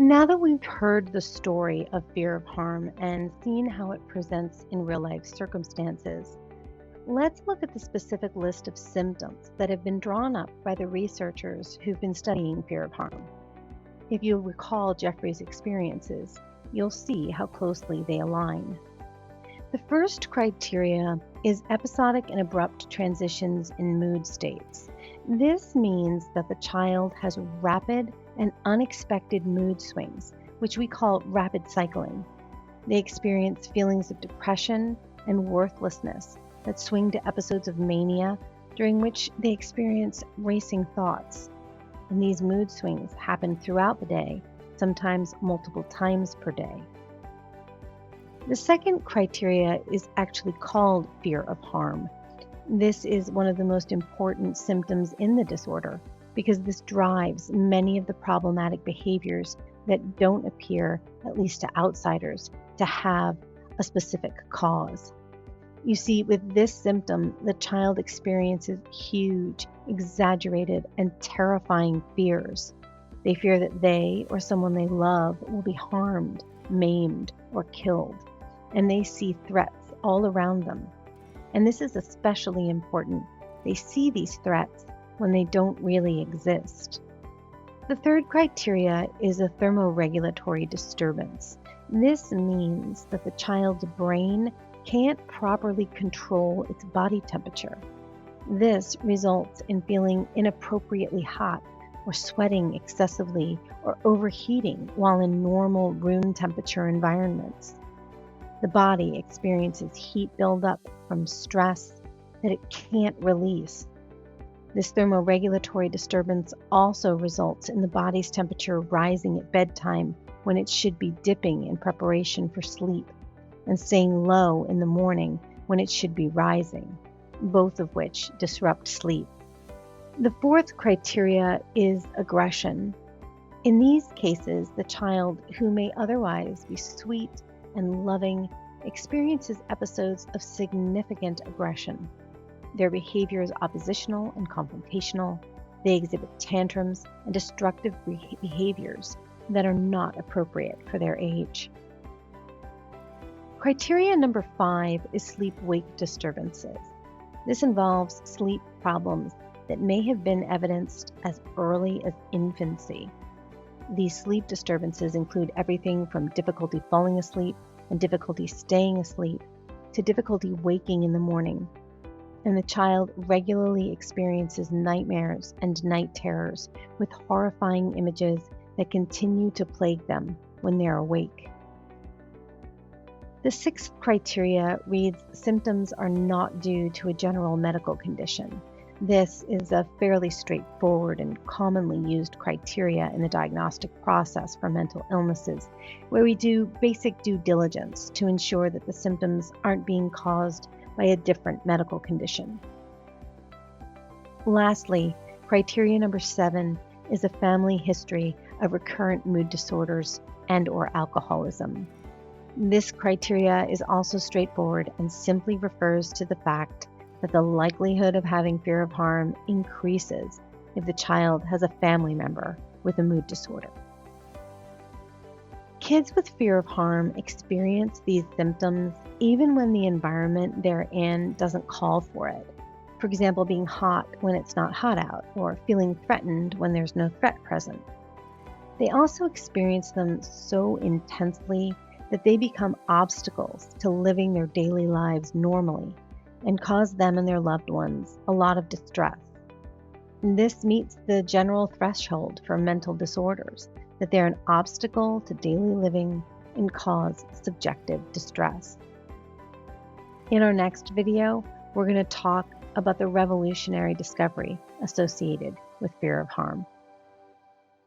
Now that we've heard the story of fear of harm and seen how it presents in real life circumstances, let's look at the specific list of symptoms that have been drawn up by the researchers who've been studying fear of harm. If you'll recall Jeffrey's experiences, you'll see how closely they align. The first criteria is episodic and abrupt transitions in mood states. This means that the child has rapid and unexpected mood swings, which we call rapid cycling. They experience feelings of depression and worthlessness that swing to episodes of mania, during which they experience racing thoughts. And these mood swings happen throughout the day, sometimes multiple times per day. The second criteria is actually called fear of harm. This is one of the most important symptoms in the disorder because this drives many of the problematic behaviors that don't appear, at least to outsiders, to have a specific cause. You see, with this symptom, the child experiences huge, exaggerated, and terrifying fears. They fear that they or someone they love will be harmed, maimed, or killed, and they see threats all around them. And this is especially important. They see these threats when they don't really exist. The third criteria is a thermoregulatory disturbance. This means that the child's brain can't properly control its body temperature. This results in feeling inappropriately hot or sweating excessively or overheating while in normal room temperature environments. The body experiences heat buildup from stress that it can't release. This thermoregulatory disturbance also results in the body's temperature rising at bedtime when it should be dipping in preparation for sleep, and staying low in the morning when it should be rising, both of which disrupt sleep. The fourth criteria is aggression. In these cases, the child, who may otherwise be sweet and loving, experiences episodes of significant aggression. Their behavior is oppositional and confrontational. They exhibit tantrums and destructive behaviors that are not appropriate for their age. Criteria number 5 is sleep-wake disturbances. This involves sleep problems that may have been evidenced as early as infancy. These sleep disturbances include everything from difficulty falling asleep and difficulty staying asleep to difficulty waking in the morning. And the child regularly experiences nightmares and night terrors with horrifying images that continue to plague them when they are awake. The sixth criteria reads, symptoms are not due to a general medical condition. This is a fairly straightforward and commonly used criteria in the diagnostic process for mental illnesses, where we do basic due diligence to ensure that the symptoms aren't being caused by a different medical condition. Lastly, criteria number 7 is a family history of recurrent mood disorders and/or alcoholism. This criteria is also straightforward and simply refers to the fact that the likelihood of having fear of harm increases if the child has a family member with a mood disorder. Kids with fear of harm experience these symptoms even when the environment they're in doesn't call for it. For example, being hot when it's not hot out, or feeling threatened when there's no threat present. They also experience them so intensely that they become obstacles to living their daily lives normally and cause them and their loved ones a lot of distress. And this meets the general threshold for mental disorders, that they're an obstacle to daily living and cause subjective distress. In our next video, we're going to talk about the revolutionary discovery associated with fear of harm.